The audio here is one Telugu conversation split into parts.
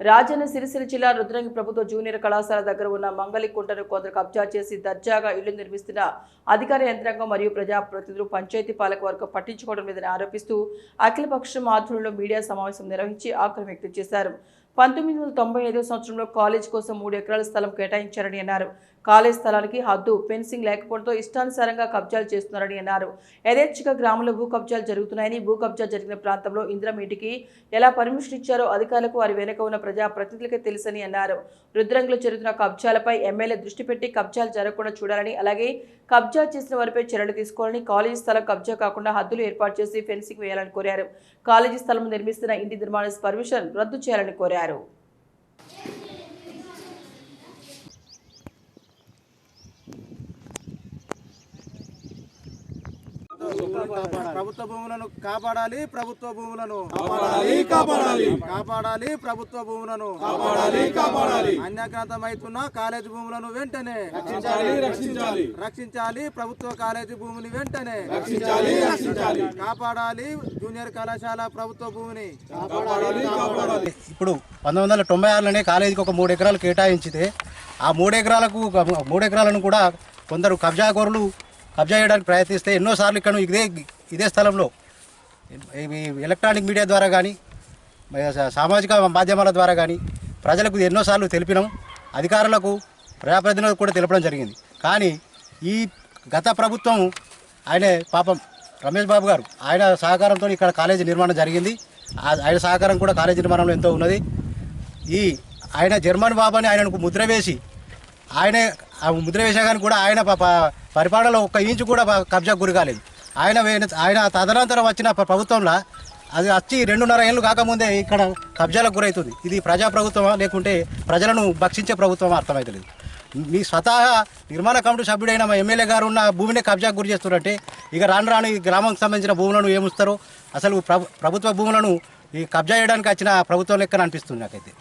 రాజన్న సిరిసిల్ల జిల్లా రుద్రంగి ప్రభుత్వ జూనియర్ కళాశాల దగ్గర ఉన్న మంగళికుంటను కొందరు కబ్జా చేసి దర్జాగా ఇళ్లు నిర్మిస్తున్న అధికార యంత్రాంగం మరియు ప్రజాప్రతినిధులు పంచాయతీ పాలక వర్గం పట్టించుకోవడం లేదని ఆరోపిస్తూ అఖిలపక్షం ఆధ్వర్యంలో మీడియా సమావేశం నిర్వహించి ఆగ్రహం వ్యక్తం చేశారు. 1995 సంవత్సరంలో కాలేజ్ కోసం 3 ఎకరాల స్థలం కేటాయించారని అన్నారు. కాలేజ్ స్థలానికి హద్దు ఫెన్సింగ్ లేకపోవడంతో ఇష్టానుసారంగా కబ్జాలు చేస్తున్నారని అన్నారు. యథేచ్ఛగా గ్రామంలో భూ కబ్జాలు జరుగుతున్నాయని, భూ కబ్జా జరిగిన ప్రాంతంలో ఇందిరం ఇంటికి ఎలా పర్మిషన్ ఇచ్చారో అధికారులకు వారి వెనుక ఉన్న ప్రజాప్రతినిధులకే తెలుసని అన్నారు. రుద్రంగిలో జరుగుతున్న కబ్జాలపై ఎమ్మెల్యే దృష్టి పెట్టి కబ్జాలు జరగకుండా చూడాలని, అలాగే కబ్జా చేసిన వారిపై చర్యలు తీసుకోవాలని, కాలేజీ స్థలం కబ్జా కాకుండా హద్దులు ఏర్పాటు చేసి ఫెన్సింగ్ వేయాలని కోరారు. కాలేజీ స్థలం నిర్మిస్తున్న ఇంటి నిర్మాణ పర్మిషన్ రద్దు చేయాలని కోరారు. ప్రభుత్వ భూములను కాపాడాలి, ప్రభుత్వ భూములను కాపాడాలి, ప్రభుత్వ భూములను అన్యాక్రాంతమవుతున్న కాలేజీ భూములను వెంటనే రక్షించాలి, ప్రభుత్వ కాలేజీ భూమిని వెంటనే కాపాడాలి, జూనియర్ కళాశాల ప్రభుత్వ భూమిని. ఇప్పుడు 1996లోనే కాలేజీకి ఒక 3 ఎకరాలు కేటాయించితే ఆ 3 ఎకరాలను కూడా కొందరు కబ్జాకోరులు కబ్జా చేయడానికి ప్రయత్నిస్తే ఎన్నోసార్లు ఇక్కడ ఇదే స్థలంలో ఎలక్ట్రానిక్ మీడియా ద్వారా కానీ సామాజిక మాధ్యమాల ద్వారా కానీ ప్రజలకు ఎన్నోసార్లు తెలిపినాం. అధికారులకు ప్రజాప్రతినిధులకు కూడా తెలపడం జరిగింది. కానీ ఈ గత ప్రభుత్వం ఆయన పాపం రమేష్ బాబు గారు ఆయన సహకారంతో ఇక్కడ కాలేజీ నిర్మాణం జరిగింది. ఆయన సహకారం కూడా కాలేజీ నిర్మాణంలో ఎంతో ఉన్నది. ఆయన జర్మన్ బాబు అని ఆయనకు ముద్ర వేసి ముద్ర వేసాగాని కూడా ఆయన పరిపాలనలో 1 ఇంచు కూడా కబ్జా గురి కాలేదు. ఆయన తదనంతరం వచ్చిన ప్రభుత్వంలో అది వచ్చి 2.5 ఏళ్ళు కాకముందే ఇక్కడ కబ్జాలకు గురవుతుంది. ఇది ప్రజాప్రభుత్వమా లేకుంటే ప్రజలను భక్షించే ప్రభుత్వమా అర్థమవుతలేదు. మీ స్వతహా నిర్మాణ కమిటీ సభ్యుడైన మా ఎమ్మెల్యే గారు ఉన్న భూమిని కబ్జాకు గురి చేస్తున్నారంటే ఇక రాను ఈ గ్రామానికి సంబంధించిన భూములను ఏముస్తారో అసలు ప్రభుత్వ భూములను ఈ కబ్జా చేయడానికి వచ్చిన ప్రభుత్వం లెక్కన అనిపిస్తుంది నాకైతే.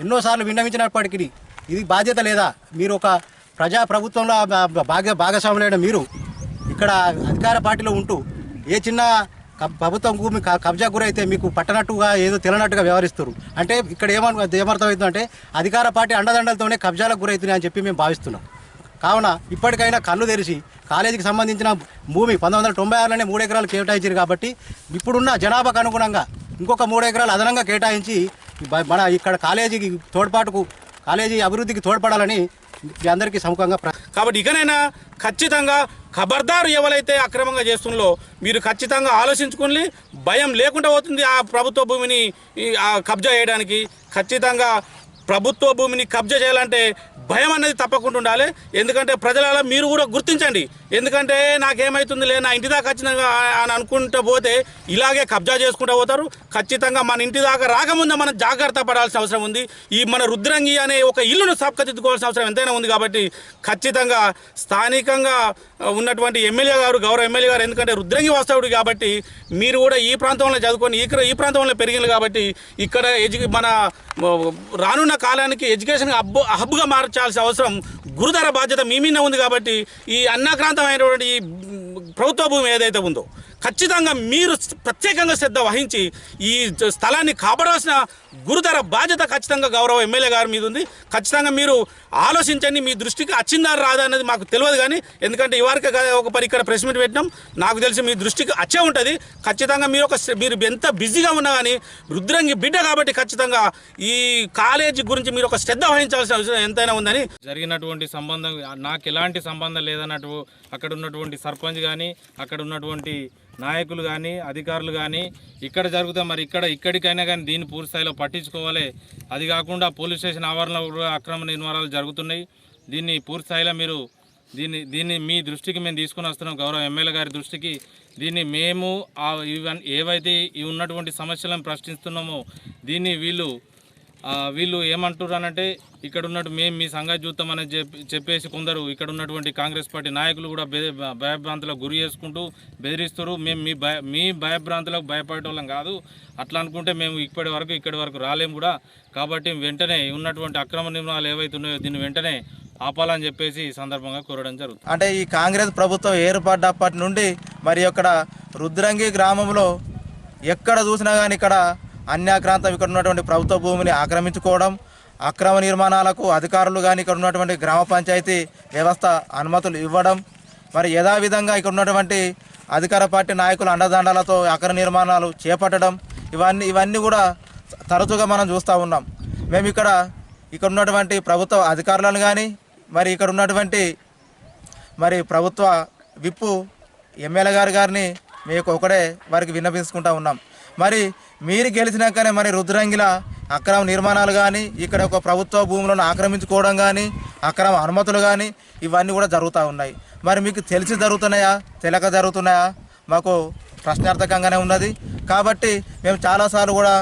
ఎన్నోసార్లు విన్నవించినప్పటికీ ఇది బాధ్యత లేదా? మీరు ఒక ప్రభుత్వంలో భాగస్వాములైన మీరు ఇక్కడ అధికార పార్టీలో ఉంటూ ఏ చిన్న ప్రభుత్వం భూమి కబ్జా గురైతే మీకు పట్టనట్టుగా ఏదో తెలియనట్టుగా వ్యవహరిస్తారు. అంటే ఇక్కడ ఏమర్థమవుతుందంటే అధికార పార్టీ అండదండలతోనే కబ్జాలకు గురవుతున్నాయి అని చెప్పి మేము భావిస్తున్నాం. కావున ఇప్పటికైనా కళ్ళు తెరిచి కాలేజీకి సంబంధించిన భూమి 1996లోనే 3 ఎకరాలు కేటాయించారు కాబట్టి ఇప్పుడున్న జనాభాకు అనుగుణంగా ఇంకొక 3 ఎకరాలు అదనంగా కేటాయించి మన ఇక్కడ కాలేజీ అభివృద్ధికి తోడ్పడాలని మీ అందరికీ సముఖంగా. కాబట్టి ఇకనైనా ఖచ్చితంగా ఖబర్దారు ఎవరైతే అక్రమంగా చేస్తుందో మీరు ఖచ్చితంగా ఆలోచించుకుని భయం లేకుండా పోతుంది ఆ ప్రభుత్వ భూమిని కబ్జా చేయడానికి. ఖచ్చితంగా ప్రభుత్వ భూమిని కబ్జా చేయాలంటే భయం అనేది తప్పకుండా ఉండాలి. ఎందుకంటే ప్రజల మీరు కూడా గుర్తించండి. ఎందుకంటే నాకేమవుతుంది నా ఇంటి దాకా వచ్చిన అని అనుకుంటూ పోతే ఇలాగే కబ్జా చేసుకుంటూ పోతారు. ఖచ్చితంగా మన ఇంటి దాకా రాకముందే మనం జాగ్రత్త పడాల్సిన అవసరం ఉంది. ఈ మన రుద్రంగి అనే ఒక ఇల్లును సాపకదిద్దుకోవాల్సిన అవసరం ఎంతైనా ఉంది. కాబట్టి ఖచ్చితంగా స్థానికంగా ఉన్నటువంటి ఎమ్మెల్యే గారు, గౌరవ ఎమ్మెల్యే గారు, ఎందుకంటే రుద్రంగి వాస్తవుడు కాబట్టి మీరు కూడా ఈ ప్రాంతంలో చదువుకొని ఈ ప్రాంతంలో పెరిగింది కాబట్టి ఇక్కడ మన రానున్న కాలానికి ఎడ్యుకేషన్ హబ్గా మార్చాల్సిన అవసరం గురుతర బాధ్యత మీ మీద ఉంది. కాబట్టి ఈ అన్యాక్రాంతమైనటువంటి ప్రభుత్వ భూమి ఏదైతే ఉందో ఖచ్చితంగా మీరు ప్రత్యేకంగా శ్రద్ధ వహించి ఈ స్థలాన్ని కాపాడాల్సిన గురుతర బాధ్యత ఖచ్చితంగా గౌరవ ఎమ్మెల్యే గారి మీద ఉంది. ఖచ్చితంగా మీరు ఆలోచించండి. మీ దృష్టికి వచ్చిందా రాదా అనేది మాకు తెలియదు. కానీ ఎందుకంటే ఇవరకు ఒక పని ఇక్కడ ప్రెస్ మీట్ పెట్టినాం, నాకు తెలిసి మీ దృష్టికి వచ్చే ఉంటుంది. ఖచ్చితంగా మీరు ఎంత బిజీగా ఉన్నా కానీ రుద్రంగి బిడ్డ కాబట్టి ఖచ్చితంగా ఈ కాలేజీ గురించి మీరు ఒక శ్రద్ధ వహించాల్సిన అవసరం ఎంతైనా ఉందని. జరిగినటువంటి సంబంధం నాకు ఎలాంటి సంబంధం లేదన్నట్టు అక్కడ ఉన్నటువంటి సర్పంచ్ కానీ అక్కడ ఉన్నటువంటి నాయకులు కానీ అధికారులు కానీ ఇక్కడ జరుగుతా మరి ఇక్కడికైనా కానీ దీన్ని పూర్తి స్థాయిలో పట్టించుకోవాలి. అది కాకుండా పోలీస్ స్టేషన్ ఆవరణలో కూడా అక్రమ నిర్మాణాలు జరుగుతున్నాయి. దీన్ని పూర్తి స్థాయిలో మీరు దీన్ని మీ దృష్టికి మేము తీసుకుని వస్తున్నాం, గౌరవ ఎమ్మెల్యే గారి దృష్టికి. దీన్ని మేము ఏవైతే ఉన్నటువంటి సమస్యలను ప్రశ్నిస్తున్నామో దీన్ని వీళ్ళు ఏమంటున్నారంటే ఇక్కడ ఉన్నట్టు మేము మీ సంగతి చూస్తామని చెప్పేసి కొందరు ఇక్కడ ఉన్నటువంటి కాంగ్రెస్ పార్టీ నాయకులు కూడా భయభ్రాంతులకు గురి చేసుకుంటూ బెదిరిస్తారు. మేము మీ భయభ్రాంతులకు భయపడేటోళ్ళం కాదు. అట్లా అనుకుంటే మేము ఇక్కడి వరకు రాలేము కూడా. కాబట్టి వెంటనే ఉన్నటువంటి అక్రమ నిర్మాణాలు ఏవైతే ఉన్నాయో దీన్ని వెంటనే ఆపాలని చెప్పేసి ఈ సందర్భంగా కోరడం జరుగుతుంది. అంటే ఈ కాంగ్రెస్ ప్రభుత్వం ఏర్పడ్డప్పటి నుండి మరి ఇక్కడ రుద్రంగి గ్రామంలో ఎక్కడ చూసినా కానీ ఇక్కడ అన్యాక్రాంతం ఇక్కడ ఉన్నటువంటి ప్రభుత్వ భూమిని ఆక్రమించుకోవడం, అక్రమ నిర్మాణాలకు అధికారులు కానీ ఇక్కడ ఉన్నటువంటి గ్రామ పంచాయతీ వ్యవస్థ అనుమతులు ఇవ్వడం, మరి యథావిధంగా ఇక్కడ ఉన్నటువంటి అధికార పార్టీ నాయకుల అండదండలతో అక్రమ నిర్మాణాలు చేపట్టడం, ఇవన్నీ కూడా తరచుగా మనం చూస్తూ ఉన్నాం. మేము ఇక్కడ ఉన్నటువంటి ప్రభుత్వ అధికారులను కానీ మరి ఇక్కడ ఉన్నటువంటి మరి ప్రభుత్వ విప్పు ఎమ్మెల్యే గారిని మీకు ఒకటే వారికి విన్నపించుకుంటూ ఉన్నాం. మరి మీరు గెలిచినాకనే మరి రుద్రంగిల అక్రమ నిర్మాణాలు కానీ ఇక్కడ ఒక ప్రభుత్వ భూములను ఆక్రమించుకోవడం కానీ అక్రమ అనుమతులు కానీ ఇవన్నీ కూడా జరుగుతూ ఉన్నాయి. మరి మీకు తెలిసి జరుగుతున్నాయా తెలియక జరుగుతున్నాయా మాకు ప్రశ్నార్థకంగానే ఉన్నది. కాబట్టి మేము చాలాసార్లు కూడా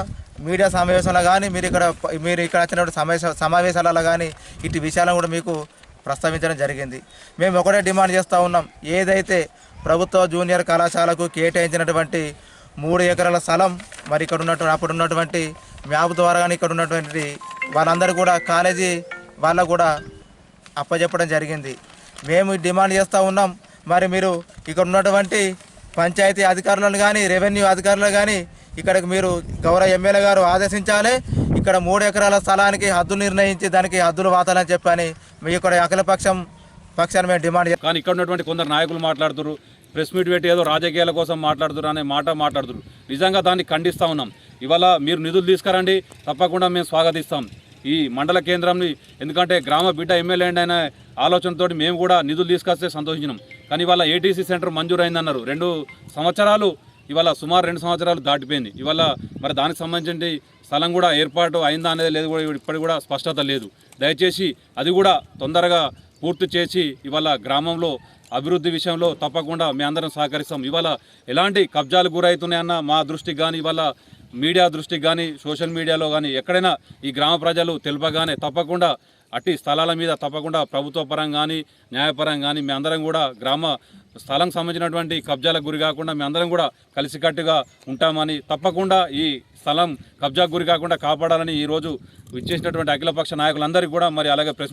మీడియా సమావేశంలో కానీ మీరు ఇక్కడ వచ్చినటువంటి సమావేశాలలో కానీ ఇటు విషయాలను కూడా మీకు ప్రస్తావించడం జరిగింది. మేము ఒకటే డిమాండ్ చేస్తూ ఉన్నాం, ఏదైతే ప్రభుత్వ జూనియర్ కళాశాలకు కేటాయించినటువంటి 3 ఎకరాల స్థలం మరి ఇక్కడ అప్పుడు ఉన్నటువంటి మ్యాప్ ద్వారా కానీ ఇక్కడ ఉన్నటువంటి వాళ్ళందరూ కూడా కాలేజీ వాళ్ళకు కూడా అప్పచెప్పడం జరిగింది. మేము డిమాండ్ చేస్తూ ఉన్నాం, మరి మీరు ఇక్కడ ఉన్నటువంటి పంచాయతీ అధికారులను కానీ రెవెన్యూ అధికారులు కానీ ఇక్కడికి మీరు గౌరవ ఎమ్మెల్యే గారు ఆదేశించాలి. ఇక్కడ 3 ఎకరాల స్థలానికి హద్దులు నిర్ణయించి దానికి హద్దులు వాతాలని చెప్పని మీ ఇక్కడ అఖిల పక్షాన్ని మేము డిమాండ్ చేస్తాం. కానీ ఇక్కడ ఉన్నటువంటి కొందరు నాయకులు మాట్లాడుతున్నారు, ప్రెస్ మీట్ పెట్టి ఏదో రాజకీయాల కోసం మాట్లాడుతున్నారు అనే మాట మాట్లాడుతున్నారు. నిజంగా దాన్ని ఖండిస్తూ ఉన్నాం. ఇవాళ మీరు నిధులు తీసుకురండి, తప్పకుండా మేము స్వాగతిస్తాం ఈ మండల కేంద్రంని. ఎందుకంటే గ్రామ బిడ్డ ఎమ్మెల్యే అయిన ఆలోచనతో మేము కూడా నిధులు తీసుకొస్తే సంతోషించినాం. కానీ ఇవాళ ఏటీసీ సెంటర్ మంజూరైందన్నారు. 2 సంవత్సరాలు ఇవాళ సుమారు 2 సంవత్సరాలు దాటిపోయింది. ఇవాళ మరి దానికి సంబంధించి స్థలం కూడా ఏర్పాటు అయిందా అనేది లేదు, కూడా ఇప్పటికి కూడా స్పష్టత లేదు. దయచేసి అది కూడా తొందరగా పూర్తి చేసి ఇవాళ గ్రామంలో అభివృద్ధి విషయంలో తప్పకుండా మీ అందరం సహకరిస్తాం. ఇవాళ ఎలాంటి కబ్జాలు గురవుతున్నాయన్న మా దృష్టికి కానీ ఇవాళ మీడియా దృష్టికి కానీ సోషల్ మీడియాలో కానీ ఎక్కడైనా ఈ గ్రామ ప్రజలు తెలుపగానే తప్పకుండా అట్టి స్థలాల మీద తప్పకుండా ప్రభుత్వ పరంగా కానీ న్యాయపరంగా కానీ మీ అందరం కూడా గ్రామ స్థలం సంబంధించినటువంటి కబ్జాలకు గురి కాకుండా మీ అందరం కూడా కలిసికట్టుగా ఉంటామని, తప్పకుండా ఈ స్థలం కబ్జాకు గురి కాకుండా కాపాడాలని ఈరోజు ఇచ్చేసినటువంటి అఖిలపక్ష నాయకులందరికీ కూడా మరి అలాగే ప్రెస్